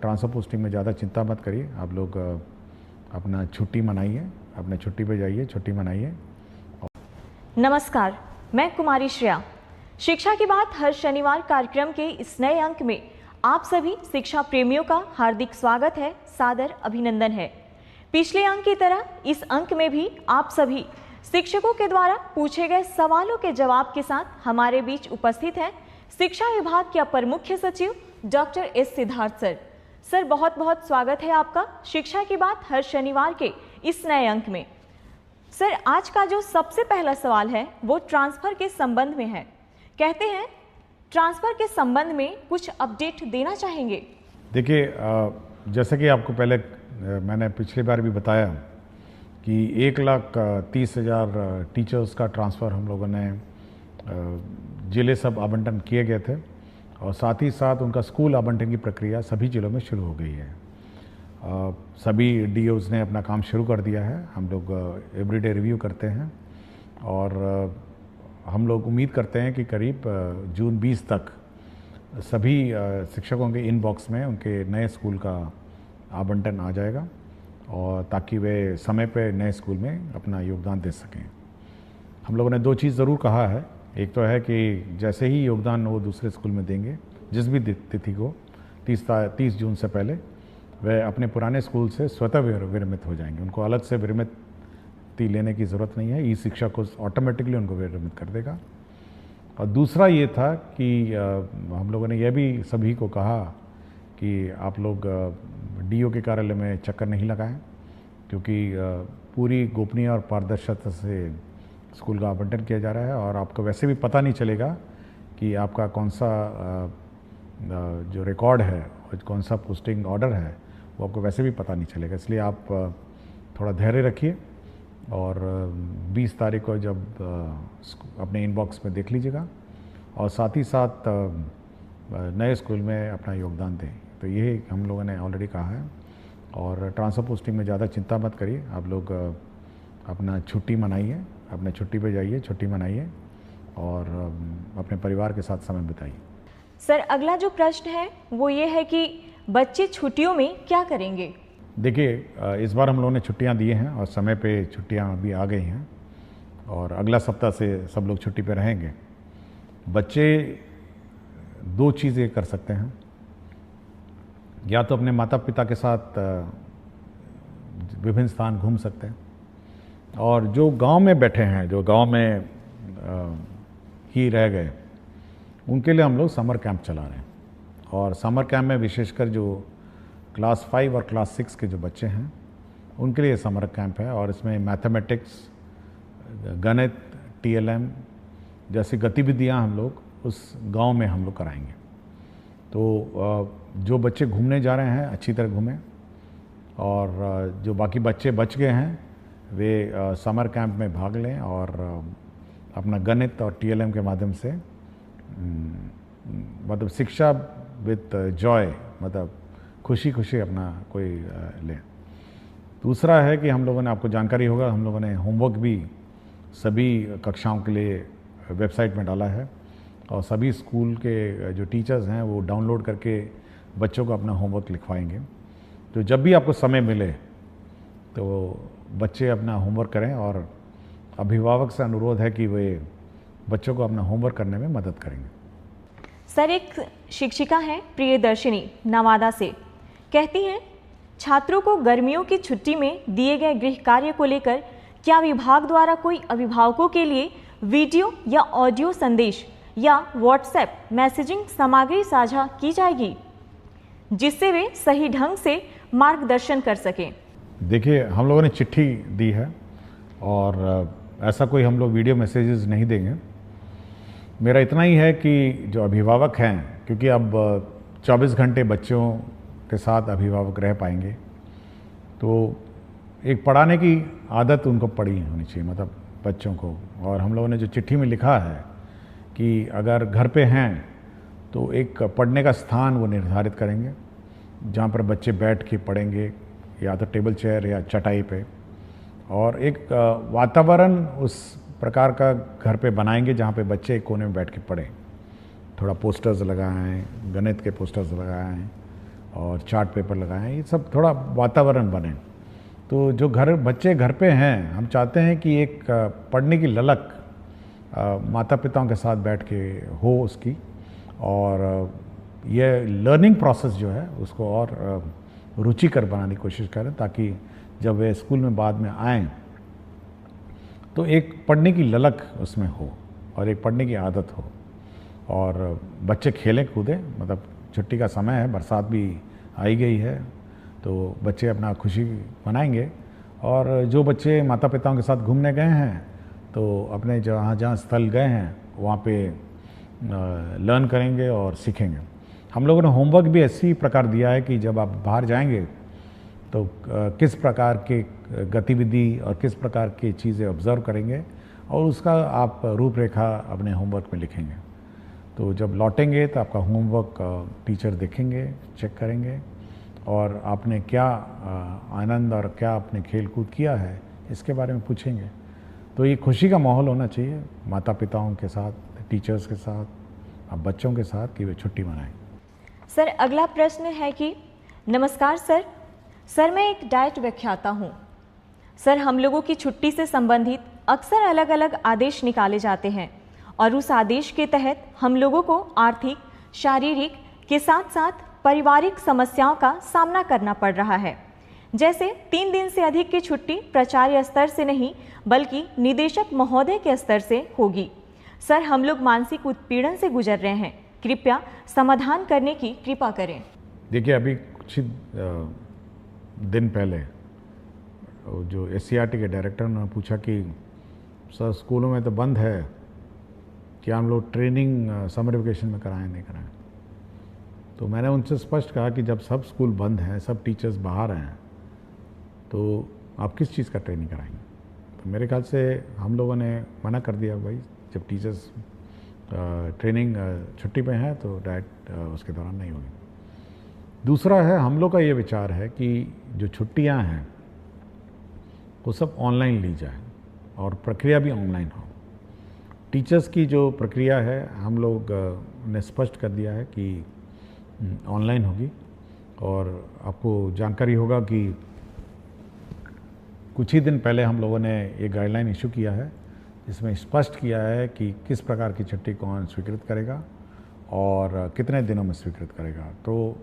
Transfer posting में ज़्यादा चिंता मत करिए। आप लोग अपना छुट्टी मनाइए, अपने छुट्टी पे जाइए, छुट्टी मनाइए। नमस्कार, मैं कुमारी श्रेया। शिक्षा की बात हर शनिवार कार्यक्रम के इस नए अंक में आप सभी शिक्षा प्रेमियों का हार्दिक स्वागत है, सादर अभिनंदन है। पिछले अंक की तरह इस अंक में भी आप सभी शिक्षकों के द्वारा पूछे गए सवालों के जवाब के साथ हमारे बीच उपस्थित हैं शिक्षा विभाग के अपर मुख्य सचिव doctor S Siddharth sir. Sir, बहुत बहुत स्वागत है आपका शिक्षा की बात हर शनिवार के इस नए अंक में। सर, आज का जो सबसे पहला सवाल है वो ट्रांसफर के संबंध में है। कहते हैं ट्रांसफर के संबंध में कुछ अपडेट देना चाहेंगे। देखिए, जैसे कि आपको पहले मैंने पिछली बार भी बताया कि 1,30,000 टीचर्स का ट्रांसफ़र हम लोगों ने जिले सब आवंटन किए गए थे और साथ ही साथ उनका स्कूल आवंटन की प्रक्रिया सभी जिलों में शुरू हो गई है। सभी डीओज़ ने अपना काम शुरू कर दिया है। हम लोग एवरीडे रिव्यू करते हैं और हम लोग उम्मीद करते हैं कि करीब जून 20 तक सभी शिक्षकों के इनबॉक्स में उनके नए स्कूल का आवंटन आ जाएगा और ताकि वे समय पे नए स्कूल में अपना योगदान दे सकें। हम लोगों ने दो चीज़ ज़रूर कहा है। एक तो है कि जैसे ही योगदान वो दूसरे स्कूल में देंगे, जिस भी तिथि को 30 जून से पहले, वे अपने पुराने स्कूल से स्वतः विरमित हो जाएंगे। उनको अलग से विरमिति लेने की ज़रूरत नहीं है। ई शिक्षा को ऑटोमेटिकली उनको विरमित कर देगा। और दूसरा ये था कि हम लोगों ने यह भी सभी को कहा कि आप लोग डीओ के कार्यालय में चक्कर नहीं लगाएं, क्योंकि पूरी गोपनीय और पारदर्शिता से स्कूल का आवंटन किया जा रहा है और आपको वैसे भी पता नहीं चलेगा कि आपका कौन सा जो रिकॉर्ड है और कौन सा पोस्टिंग ऑर्डर है वो आपको वैसे भी पता नहीं चलेगा। इसलिए आप थोड़ा धैर्य रखिए और 20 तारीख को जब अपने इनबॉक्स में देख लीजिएगा और साथ ही साथ नए स्कूल में अपना योगदान दें। तो ये हम लोगों ने ऑलरेडी कहा है। और ट्रांसफ़र पोस्टिंग में ज़्यादा चिंता मत करिए। आप लोग अपना छुट्टी मनाइए, अपने छुट्टी पे जाइए, छुट्टी मनाइए और अपने परिवार के साथ समय बिताइए। सर, अगला जो प्रश्न है वो ये है कि बच्चे छुट्टियों में क्या करेंगे? देखिए, इस बार हम लोगों ने छुट्टियां दी हैं और समय पे छुट्टियां अभी आ गई हैं और अगला सप्ताह से सब लोग छुट्टी पे रहेंगे। बच्चे दो चीज़ें कर सकते हैं, या तो अपने माता पिता के साथ विभिन्न स्थान घूम सकते हैं और जो गांव में बैठे हैं, जो गांव में ही रह गए, उनके लिए हम लोग समर कैंप चला रहे हैं। और समर कैंप में विशेषकर जो क्लास 5 और क्लास 6 के जो बच्चे हैं उनके लिए समर कैंप है और इसमें मैथमेटिक्स, गणित, टीएलएम जैसी गतिविधियां हम लोग उस गांव में हम लोग कराएंगे। तो जो बच्चे घूमने जा रहे हैं अच्छी तरह घूमें और जो बाकी बच्चे बच गए हैं वे समर कैंप में भाग लें और अपना गणित और टीएलएम के माध्यम से मतलब शिक्षा विद जॉय, मतलब खुशी खुशी अपना कोई लें। दूसरा है कि हम लोगों ने, आपको जानकारी होगा, हम लोगों ने होमवर्क भी सभी कक्षाओं के लिए वेबसाइट में डाला है और सभी स्कूल के जो टीचर्स हैं वो डाउनलोड करके बच्चों को अपना होमवर्क लिखवाएंगे। तो जब भी आपको समय मिले तो बच्चे अपना होमवर्क करें और अभिभावक से अनुरोध है कि वे बच्चों को अपना होमवर्क करने में मदद करेंगे। सर, एक शिक्षिका हैं प्रियदर्शिनी नवादा से, कहती हैं छात्रों को गर्मियों की छुट्टी में दिए गए गृह कार्य को लेकर क्या विभाग द्वारा कोई अभिभावकों के लिए वीडियो या ऑडियो संदेश या व्हाट्सएप मैसेजिंग सामग्री साझा की जाएगी जिससे वे सही ढंग से मार्गदर्शन कर सकें? देखिए, हम लोगों ने चिट्ठी दी है और ऐसा कोई हम लोग वीडियो मैसेजेस नहीं देंगे। मेरा इतना ही है कि जो अभिभावक हैं, क्योंकि अब 24 घंटे बच्चों के साथ अभिभावक रह पाएंगे, तो एक पढ़ाने की आदत उनको पड़ी होनी चाहिए, मतलब बच्चों को। और हम लोगों ने जो चिट्ठी में लिखा है कि अगर घर पे हैं तो एक पढ़ने का स्थान वो निर्धारित करेंगे जहाँ पर बच्चे बैठ के पढ़ेंगे, या तो टेबल चेयर या चटाई पे, और एक वातावरण उस प्रकार का घर पे बनाएंगे जहाँ पे बच्चे एक कोने में बैठ के पढ़ें। थोड़ा पोस्टर्स लगाएं, गणित के पोस्टर्स लगाएं और चार्ट पेपर लगाएं, ये सब थोड़ा वातावरण बने। तो जो बच्चे घर पे हैं, हम चाहते हैं कि एक पढ़ने की ललक माता पिताओं के साथ बैठ के हो उसकी, और ये लर्निंग प्रोसेस जो है उसको और रुचिकर बनाने की कोशिश करें, ताकि जब वे स्कूल में बाद में आएँ तो एक पढ़ने की ललक उसमें हो और एक पढ़ने की आदत हो, और बच्चे खेलें कूदें। मतलब छुट्टी का समय है, बरसात भी आई गई है, तो बच्चे अपना खुशी मनाएंगे। और जो बच्चे माता पिताओं के साथ घूमने गए हैं तो अपने जहाँ स्थल गए हैं वहाँ पे लर्न करेंगे और सीखेंगे। हम लोगों ने होमवर्क भी ऐसी प्रकार दिया है कि जब आप बाहर जाएंगे तो किस प्रकार के गतिविधि और किस प्रकार की चीज़ें ऑब्ज़र्व करेंगे और उसका आप रूपरेखा अपने होमवर्क में लिखेंगे। तो जब लौटेंगे तो आपका होमवर्क टीचर देखेंगे, चेक करेंगे, और आपने क्या आनंद और क्या आपने खेल कूद किया है इसके बारे में पूछेंगे। तो ये खुशी का माहौल होना चाहिए माता पिताओं के साथ, टीचर्स के साथ, अब बच्चों के साथ, कि वे छुट्टी मनाएं। सर, अगला प्रश्न है कि नमस्कार सर, मैं एक डाइट व्याख्याता हूँ। सर, हम लोगों की छुट्टी से संबंधित अक्सर अलग अलग आदेश निकाले जाते हैं और उस आदेश के तहत हम लोगों को आर्थिक, शारीरिक के साथ साथ पारिवारिक समस्याओं का सामना करना पड़ रहा है। जैसे 3 दिन से अधिक की छुट्टी प्राचार्य स्तर से नहीं बल्कि निदेशक महोदय के स्तर से होगी। सर, हम लोग मानसिक उत्पीड़न से गुजर रहे हैं, कृपया समाधान करने की कृपा करें। देखिए, अभी कुछ दिन पहले जो SCERT के डायरेक्टर ने पूछा कि सर स्कूलों में तो बंद है, क्या हम लोग ट्रेनिंग समर वेकेशन में कराएं नहीं कराएं। तो मैंने उनसे स्पष्ट कहा कि जब सब स्कूल बंद हैं, सब टीचर्स बाहर हैं, तो आप किस चीज़ का ट्रेनिंग कराएंगे। तो मेरे ख्याल से हम लोगों ने मना कर दिया, भाई जब टीचर्स ट्रेनिंग छुट्टी पे हैं तो डायरेक्ट उसके दौरान नहीं होगी। दूसरा है, हम लोग का ये विचार है कि जो छुट्टियां हैं वो सब ऑनलाइन ली जाए और प्रक्रिया भी ऑनलाइन हो। टीचर्स की जो प्रक्रिया है हम लोग ने स्पष्ट कर दिया है कि ऑनलाइन होगी, और आपको जानकारी होगा कि कुछ ही दिन पहले हम लोगों ने ये गाइडलाइन इशू किया है, इसमें स्पष्ट किया है कि किस प्रकार की छुट्टी कौन स्वीकृत करेगा और कितने दिनों में स्वीकृत करेगा। तो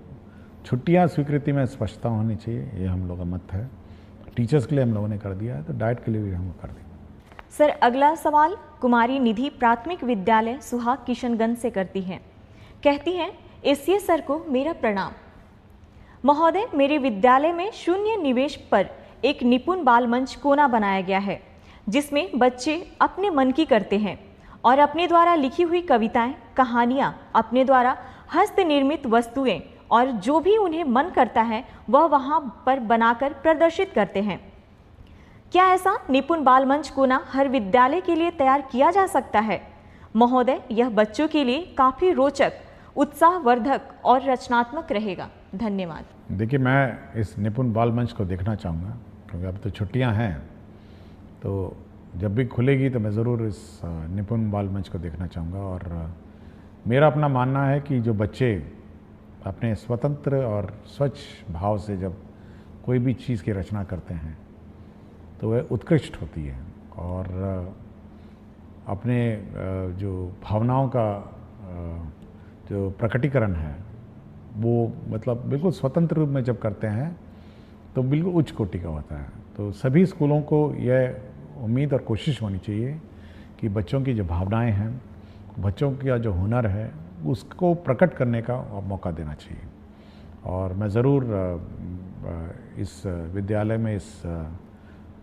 छुट्टियां स्वीकृति में स्पष्टता होनी चाहिए, ये हम लोग का मत है। टीचर्स के लिए हम लोगों ने कर दिया है, तो डाइट के लिए भी हम कर देंगे। सर, अगला सवाल कुमारी निधि प्राथमिक विद्यालय सुहाग किशनगंज से करती हैं। कहती हैं, एसीए सर को मेरा प्रणाम। महोदय, मेरे विद्यालय में शून्य निवेश पर एक निपुण बाल मंच कोना बनाया गया है, जिसमें बच्चे अपने मन की करते हैं और अपने द्वारा लिखी हुई कविताएं, कहानियां, अपने द्वारा हस्त निर्मित वस्तुएं और जो भी उन्हें मन करता है वह वहां पर बनाकर प्रदर्शित करते हैं। क्या ऐसा निपुण बाल मंच कोना हर विद्यालय के लिए तैयार किया जा सकता है? महोदय, यह बच्चों के लिए काफ़ी रोचक, उत्साहवर्धक और रचनात्मक रहेगा। धन्यवाद। देखिए, मैं इस निपुण बाल मंच को देखना चाहूँगा, क्योंकि अब तो छुट्टियाँ हैं, तो जब भी खुलेगी तो मैं ज़रूर इस निपुण बाल मंच को देखना चाहूँगा। और मेरा अपना मानना है कि जो बच्चे अपने स्वतंत्र और स्वच्छ भाव से जब कोई भी चीज़ की रचना करते हैं तो वह उत्कृष्ट होती है, और अपने जो भावनाओं का जो प्रकटीकरण है वो मतलब बिल्कुल स्वतंत्र रूप में जब करते हैं तो बिल्कुल उच्च कोटि का होता है। तो सभी स्कूलों को यह उम्मीद और कोशिश होनी चाहिए कि बच्चों की जो भावनाएं हैं, बच्चों का जो हुनर है, उसको प्रकट करने का मौका देना चाहिए। और मैं ज़रूर इस विद्यालय में इस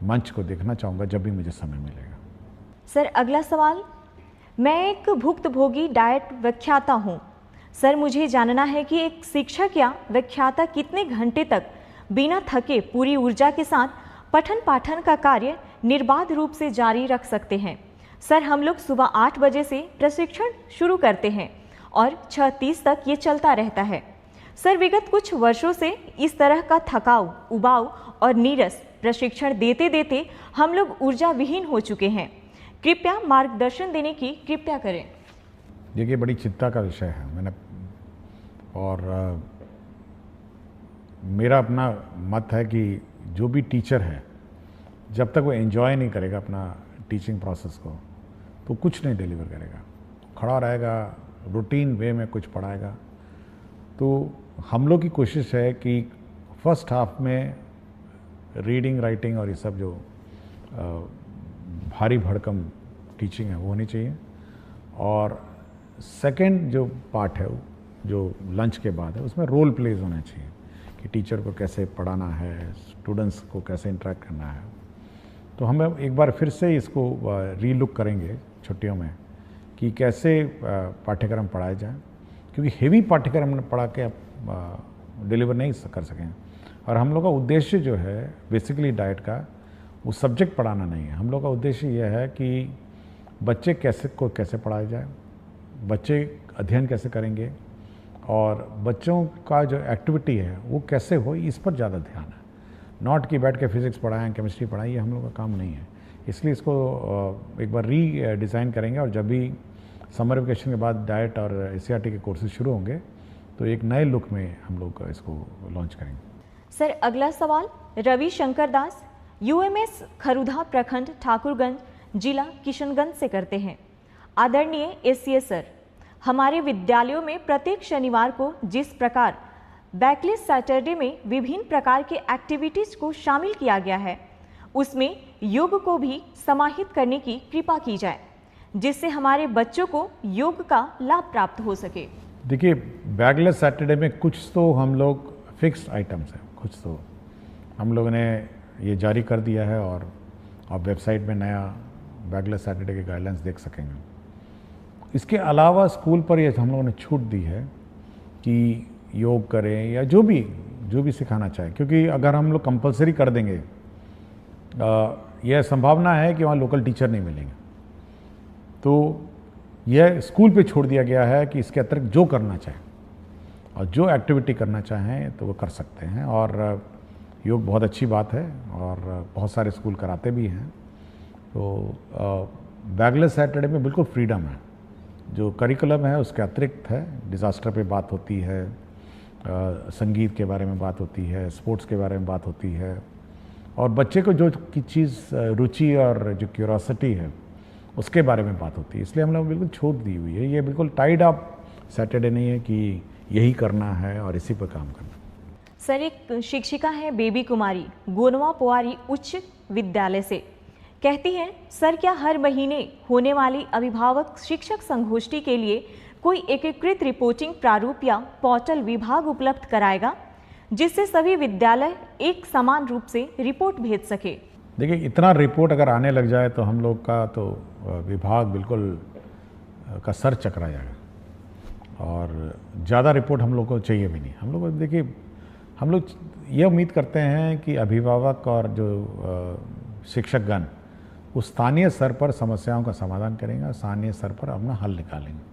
मंच को देखना चाहूँगा जब भी मुझे समय मिलेगा। सर, अगला सवाल, मैं एक भुक्तभोगी डाइट व्याख्याता हूँ। सर, मुझे जानना है कि एक शिक्षक या व्याख्याता कितने घंटे तक बिना थके पूरी ऊर्जा के साथ पठन पाठन का कार्य निर्बाध रूप से जारी रख सकते हैं। सर, हम लोग सुबह 8 बजे से प्रशिक्षण शुरू करते हैं और 6:30 तक ये चलता रहता है। सर, विगत कुछ वर्षों से इस तरह का थकाऊ, उबाऊ और नीरस प्रशिक्षण देते देते हम लोग ऊर्जा विहीन हो चुके हैं। कृपया मार्गदर्शन देने की कृपया करें। देखिए, बड़ी चिंता का विषय है। मैंने और मेरा अपना मत है कि जो भी टीचर है, जब तक वो एंजॉय नहीं करेगा अपना टीचिंग प्रोसेस को, तो कुछ नहीं डिलीवर करेगा। खड़ा रहेगा, रूटीन वे में कुछ पढ़ाएगा। तो हम लोग की कोशिश है कि फर्स्ट हाफ में रीडिंग, राइटिंग और ये सब जो भारी भड़कम टीचिंग है वो होनी चाहिए, और सेकंड जो पार्ट है जो लंच के बाद है उसमें रोल प्लेज होना चाहिए कि टीचर को कैसे पढ़ाना है, स्टूडेंट्स को कैसे इंटरेक्ट करना है। तो हम एक बार फिर से इसको रीलुक करेंगे छुट्टियों में कि कैसे पाठ्यक्रम पढ़ाए जाए, क्योंकि हेवी पाठ्यक्रम पढ़ा के आप डिलीवर नहीं कर सकें। और हम लोग का उद्देश्य जो है बेसिकली डाइट का, वो सब्जेक्ट पढ़ाना नहीं है। हम लोग का उद्देश्य यह है कि बच्चे कैसे पढ़ाए जाए, बच्चे अध्ययन कैसे करेंगे, और बच्चों का जो एक्टिविटी है वो कैसे हो, इस पर ज़्यादा ध्यान है। नॉट कि बैठ के फिज़िक्स पढ़ाएं, केमिस्ट्री पढ़ाएं, ये हम लोग का काम नहीं है। इसलिए इसको एक बार डिज़ाइन करेंगे, और जब भी समर वेकेशन के बाद डाइट और एससीईआरटी के कोर्सेज शुरू होंगे तो एक नए लुक में हम लोग इसको लॉन्च करेंगे। सर, अगला सवाल रवि शंकर दास, यूएमएस खरुधा प्रखंड ठाकुरगंज, जिला किशनगंज से करते हैं। आदरणीय एससीए सर, हमारे विद्यालयों में प्रत्येक शनिवार को जिस प्रकार बैकलेस सैटरडे में विभिन्न प्रकार के एक्टिविटीज को शामिल किया गया है, उसमें योग को भी समाहित करने की कृपा की जाए, जिससे हमारे बच्चों को योग का लाभ प्राप्त हो सके। देखिए, बैकलेस सैटरडे में कुछ तो हम लोग फिक्स्ड आइटम्स हैं, कुछ तो हम लोगों ने ये जारी कर दिया है, और आप वेबसाइट में नया बैकलेस सैटरडे के गाइडलाइंस देख सकेंगे। इसके अलावा स्कूल पर ये हम लोगों ने छूट दी है कि योग करें या जो भी सिखाना चाहें, क्योंकि अगर हम लोग कंपलसरी कर देंगे, यह संभावना है कि वहाँ लोकल टीचर नहीं मिलेंगे। तो यह स्कूल पे छोड़ दिया गया है कि इसके अतिरिक्त जो करना चाहें और जो एक्टिविटी करना चाहें तो वो कर सकते हैं। और योग बहुत अच्छी बात है, और बहुत सारे स्कूल कराते भी हैं। तो बैकलेस सैटरडे में बिल्कुल फ्रीडम है। जो करिकुलम है उसके अतिरिक्त है, डिज़ास्टर पे बात होती है, संगीत के बारे में बात होती है, स्पोर्ट्स के बारे में बात होती है, और बच्चे को जो की चीज़ रुचि और जो क्यूरोसिटी है उसके बारे में बात होती है। इसलिए हम लोग बिल्कुल छूट दी हुई है। ये बिल्कुल टाइड अप सैटरडे नहीं है कि यही करना है और इसी पर काम करना। सर, एक शिक्षिका है बेबी कुमारी, गोनवा पोवारी उच्च विद्यालय से, कहती हैं, सर क्या हर महीने होने वाली अभिभावक शिक्षक संगोष्ठी के लिए कोई एकीकृत रिपोर्टिंग प्रारूप या पोर्टल विभाग उपलब्ध कराएगा, जिससे सभी विद्यालय एक समान रूप से रिपोर्ट भेज सके? देखिए, इतना रिपोर्ट अगर आने लग जाए तो हम लोग का तो विभाग बिल्कुल का सर चकरा जाएगा, और ज़्यादा रिपोर्ट हम लोग को चाहिए भी नहीं। हम लोग देखिए, हम लोग ये उम्मीद करते हैं कि अभिभावक और जो शिक्षकगण उस स्थानीय स्तर पर समस्याओं का समाधान करेंगे, स्थानीय स्तर पर अपना हल निकालेंगे।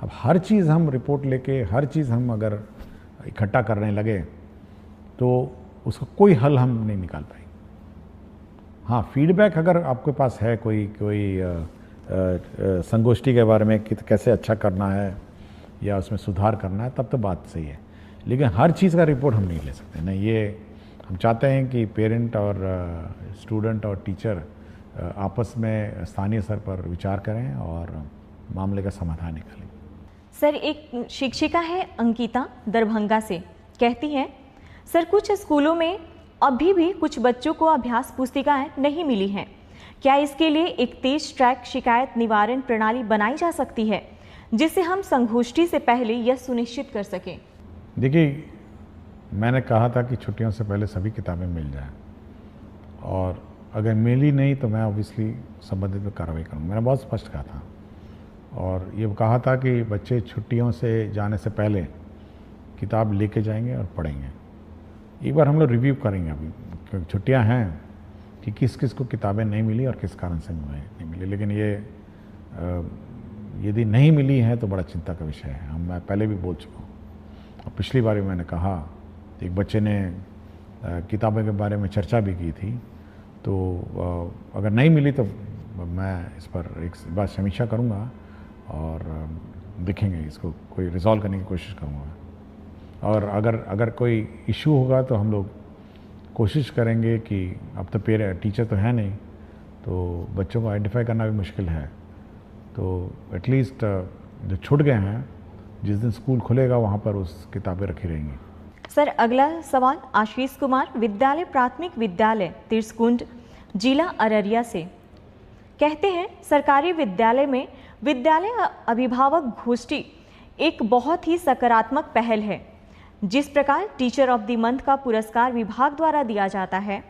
अब हर चीज़ हम रिपोर्ट लेके, हर चीज़ हम अगर इकट्ठा करने लगे तो उसका कोई हल हम नहीं निकाल पाएंगे। हाँ, फीडबैक अगर आपके पास है कोई संगोष्ठी के बारे में कि कैसे अच्छा करना है या उसमें सुधार करना है, तब तो बात सही है। लेकिन हर चीज़ का रिपोर्ट हम नहीं ले सकते ना। ये हम चाहते हैं कि पेरेंट और स्टूडेंट और टीचर आपस में स्थानीय स्तर पर विचार करें और मामले का समाधान निकालें। सर, एक शिक्षिका है अंकिता दरभंगा से, कहती हैं, सर कुछ स्कूलों में अभी भी कुछ बच्चों को अभ्यास पुस्तिकाएं नहीं मिली हैं। क्या इसके लिए एक तेज ट्रैक शिकायत निवारण प्रणाली बनाई जा सकती है, जिससे हम संगोष्ठी से पहले यह सुनिश्चित कर सकें? देखिए, मैंने कहा था कि छुट्टियों से पहले सभी किताबें मिल जाएं, और अगर मिली नहीं तो मैं ऑब्वियसली संबंधित में कार्रवाई करूँगा। मैंने बहुत स्पष्ट कहा था, और ये कहा था कि बच्चे छुट्टियों से जाने से पहले किताब लेके जाएंगे और पढ़ेंगे। एक बार हम लोग रिव्यू करेंगे अभी, क्योंकि छुट्टियां हैं, कि किस किस को किताबें नहीं मिली और किस कारण से नहीं मिली। लेकिन ये यदि नहीं मिली है तो बड़ा चिंता का विषय है। मैं पहले भी बोल चुका हूँ, और पिछली बार भी मैंने कहा, एक बच्चे ने किताबों के बारे में चर्चा भी की थी। तो अगर नहीं मिली तो मैं इस पर एक बार समीक्षा करूँगा और देखेंगे, इसको कोई रिजॉल्व करने की कोशिश करूँगा। और अगर कोई इशू होगा तो हम लोग कोशिश करेंगे कि अब तो टीचर तो है नहीं, तो बच्चों को आइडेंटिफाई करना भी मुश्किल है, तो एटलीस्ट जो छूट गए हैं जिस दिन स्कूल खुलेगा वहाँ पर उस किताबें रखी रहेंगी। सर, अगला सवाल आशीष कुमार, विद्यालय प्राथमिक विद्यालय तिरसकुंड, जिला अररिया से। कहते हैं सरकारी विद्यालय में विद्यालय अभिभावक गोष्ठी एक बहुत ही सकारात्मक पहल है। जिस प्रकार टीचर ऑफ द मंथ का पुरस्कार विभाग द्वारा दिया जाता है,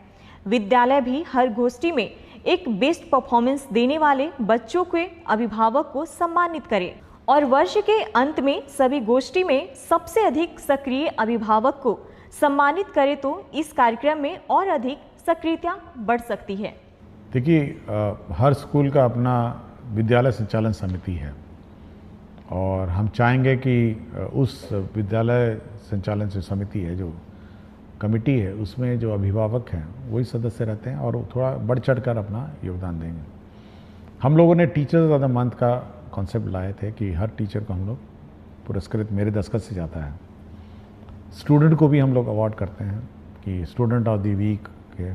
विद्यालय भी हर गोष्ठी में एक बेस्ट परफॉर्मेंस देने वाले बच्चों के अभिभावक को सम्मानित करे और वर्ष के अंत में सभी गोष्ठी में सबसे अधिक सक्रिय अभिभावक को सम्मानित करे तो इस कार्यक्रम में और अधिक सक्रियता बढ़ सकती है। देखिए, हर स्कूल का अपना विद्यालय संचालन समिति है और हम चाहेंगे कि उस विद्यालय संचालन से समिति है, जो कमेटी है, उसमें जो अभिभावक हैं वही सदस्य रहते हैं और वो थोड़ा बढ़ चढ़ कर अपना योगदान देंगे। हम लोगों ने टीचर्स ऑफ द मंथ का कॉन्सेप्ट लाए थे कि हर टीचर को हम लोग पुरस्कृत, मेरे दस्तखत से जाता है। स्टूडेंट को भी हम लोग अवार्ड करते हैं कि स्टूडेंट ऑफ द वीक के।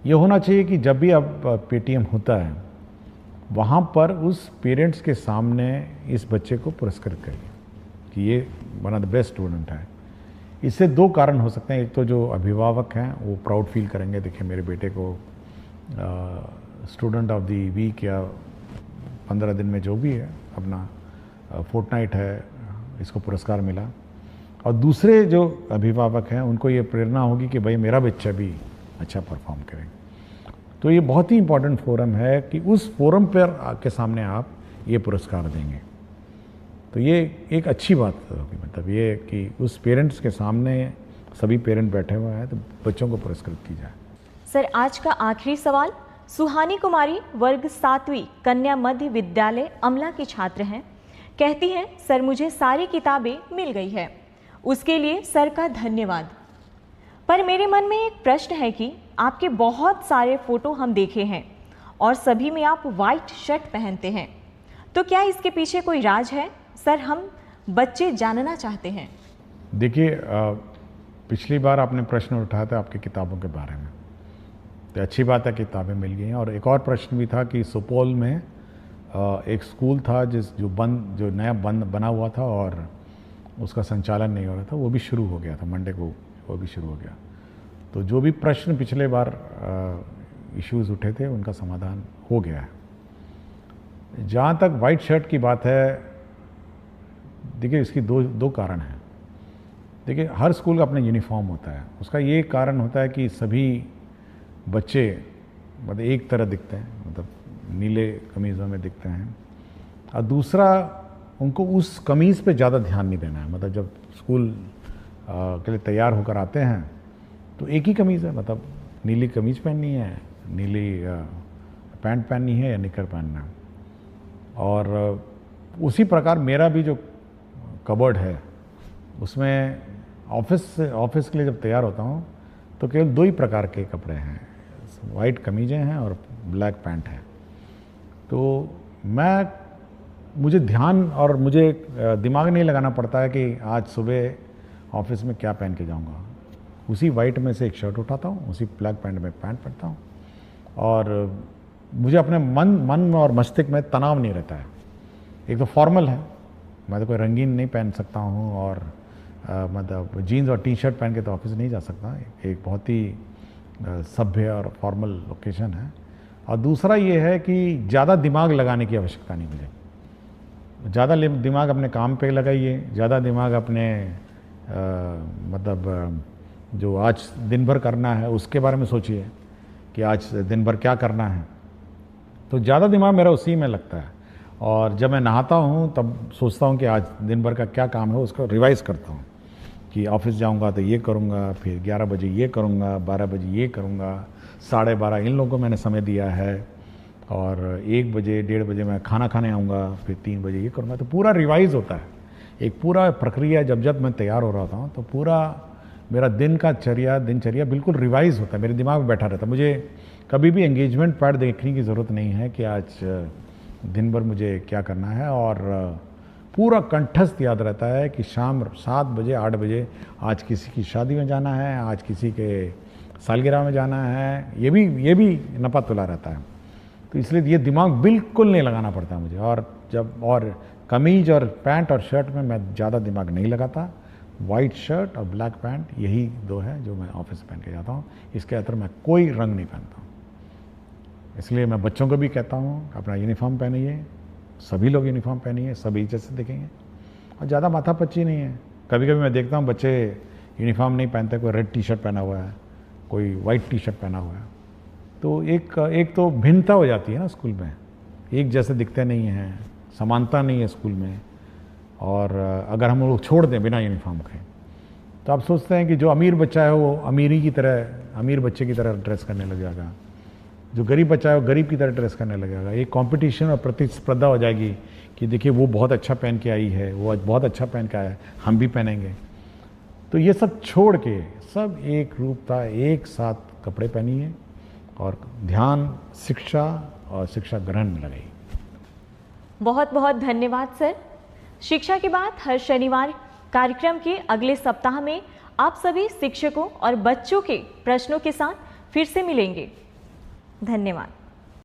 ये होना चाहिए कि जब भी अब पेटीएम होता है वहाँ पर उस पेरेंट्स के सामने इस बच्चे को पुरस्कृत करिए कि ये one of the best student है। इससे दो कारण हो सकते हैं। एक तो जो अभिभावक हैं वो प्राउड फील करेंगे, देखिए मेरे बेटे को स्टूडेंट ऑफ द वीक या 15 दिन में जो भी है अपना फोर्टनाइट है, इसको पुरस्कार मिला। और दूसरे जो अभिभावक हैं उनको ये प्रेरणा होगी कि भाई मेरा बच्चा भी अच्छा परफॉर्म करे। तो ये बहुत ही इम्पोर्टेंट फोरम है कि उस फोरम पर के सामने आप ये पुरस्कार देंगे, तो ये एक अच्छी बात होगी। मतलब ये कि उस पेरेंट्स के सामने सभी पेरेंट बैठे हुए हैं तो बच्चों को पुरस्कृत की जाए। सर, आज का आखिरी सवाल सुहानी कुमारी, वर्ग 7वीं, कन्या मध्य विद्यालय अमला की छात्र हैं। कहती हैं सर मुझे सारी किताबें मिल गई है, उसके लिए सर का धन्यवाद। पर मेरे मन में एक प्रश्न है कि आपके बहुत सारे फोटो हम देखे हैं और सभी में आप वाइट शर्ट पहनते हैं, तो क्या इसके पीछे कोई राज है? सर, हम बच्चे जानना चाहते हैं। देखिए, पिछली बार आपने प्रश्न उठाया था आपकी किताबों के बारे में, तो अच्छी बात है किताबें मिल गई हैं। और एक और प्रश्न भी था कि सुपौल में एक स्कूल था जो नया बना हुआ था और उसका संचालन नहीं हो रहा था, वो भी शुरू हो गया था, मंडे को वो भी शुरू हो गया। तो जो भी प्रश्न पिछले बार इश्यूज़ उठे थे उनका समाधान हो गया है। जहाँ तक वाइट शर्ट की बात है, देखिए इसकी दो कारण हैं। देखिए, हर स्कूल का अपना यूनिफॉर्म होता है, उसका ये कारण होता है कि सभी बच्चे मतलब एक तरह दिखते हैं, मतलब नीले कमीज़ों में दिखते हैं। और दूसरा, उनको उस कमीज़ पे ज़्यादा ध्यान नहीं देना है। मतलब जब स्कूल के लिए तैयार होकर आते हैं तो एक ही कमीज़ है, मतलब नीली कमीज़ पहननी है, नीली पैंट पहननी है या निकर पहनना है। और उसी प्रकार मेरा भी जो कबर्ड है उसमें ऑफिस के लिए जब तैयार होता हूँ तो केवल दो ही प्रकार के कपड़े हैं, वाइट कमीज़ें हैं और ब्लैक पैंट है। तो मुझे ध्यान और मुझे दिमाग नहीं लगाना पड़ता है कि आज सुबह ऑफिस में क्या पहन के जाऊंगा। उसी वाइट में से एक शर्ट उठाता हूँ, उसी ब्लैक पैंट में पैंट पहनता हूँ और मुझे अपने मन और मस्तिष्क में तनाव नहीं रहता है। एक तो फॉर्मल है, मैं तो कोई रंगीन नहीं पहन सकता हूँ और मतलब जीन्स और टी शर्ट पहन के तो ऑफिस नहीं जा सकता। एक बहुत ही सभ्य और फॉर्मल लोकेशन है। और दूसरा ये है कि ज़्यादा दिमाग लगाने की आवश्यकता नहीं मुझे। ज़्यादा दिमाग अपने काम पे लगाइए, ज़्यादा दिमाग अपने मतलब जो आज दिन भर करना है उसके बारे में सोचिए कि आज दिन भर क्या करना है। तो ज़्यादा दिमाग मेरा उसी में लगता है। और जब मैं नहाता हूँ तब सोचता हूँ कि आज दिन भर का क्या काम है, उसको रिवाइज़ करता हूँ कि ऑफिस जाऊँगा तो ये करूँगा, फिर 11 बजे ये करूँगा, 12 बजे ये करूँगा, 12:30 इन लोगों को मैंने समय दिया है और 1 बजे 1:30 बजे मैं खाना खाने आऊँगा, फिर 3 बजे ये करूँगा। तो पूरा रिवाइज़ होता है, एक पूरा प्रक्रिया। जब मैं तैयार हो रहा था तो पूरा मेरा दिनचर्या बिल्कुल रिवाइज़ होता है, मेरे दिमाग में बैठा रहता है। मुझे कभी भी एंगेजमेंट पैड देखने की ज़रूरत नहीं है कि आज दिन भर मुझे क्या करना है। और पूरा कंठस्थ याद रहता है कि शाम 7 बजे 8 बजे आज किसी की शादी में जाना है, आज किसी के सालगिरह में जाना है, ये भी नपा तुला रहता है। तो इसलिए ये दिमाग बिल्कुल नहीं लगाना पड़ता मुझे। और कमीज और पैंट और शर्ट में मैं ज़्यादा दिमाग नहीं लगाता। वाइट शर्ट और ब्लैक पैंट यही 2 है जो मैं ऑफिस पहन के जाता हूँ। इसके अंदर मैं कोई रंग नहीं पहनता हूँ। इसलिए मैं बच्चों को भी कहता हूँ अपना यूनिफॉर्म पहनिए, सभी लोग यूनिफॉर्म पहनिए, सभी जैसे दिखेंगे और ज़्यादा माथापच्ची नहीं है। कभी कभी मैं देखता हूँ बच्चे यूनिफॉर्म नहीं पहनते, कोई रेड टी शर्ट पहना हुआ है, कोई वाइट टी शर्ट पहना हुआ है, तो एक तो भिन्नता हो जाती है ना स्कूल में, एक जैसे दिखते नहीं हैं, समानता नहीं है स्कूल में। और अगर हम लोग छोड़ दें बिना यूनिफॉर्म के तो आप सोचते हैं कि जो अमीर बच्चा है वो अमीर बच्चे की तरह ड्रेस करने लग जाएगा, जो गरीब बच्चा है वो गरीब की तरह ड्रेस करने लगेगा। एक कंपटीशन और प्रतिस्पर्धा हो जाएगी कि देखिए वो बहुत अच्छा पहन के आई है, वो बहुत अच्छा पहन के आया है, हम भी पहनेंगे। तो ये सब छोड़ के सब एक रूपता, एक साथ कपड़े पहनिए और ध्यान शिक्षा और शिक्षा ग्रहण में लगाइए। बहुत बहुत धन्यवाद सर। शिक्षा की बात हर शनिवार कार्यक्रम के अगले सप्ताह में आप सभी शिक्षकों और बच्चों के प्रश्नों के साथ फिर से मिलेंगे। धन्यवाद।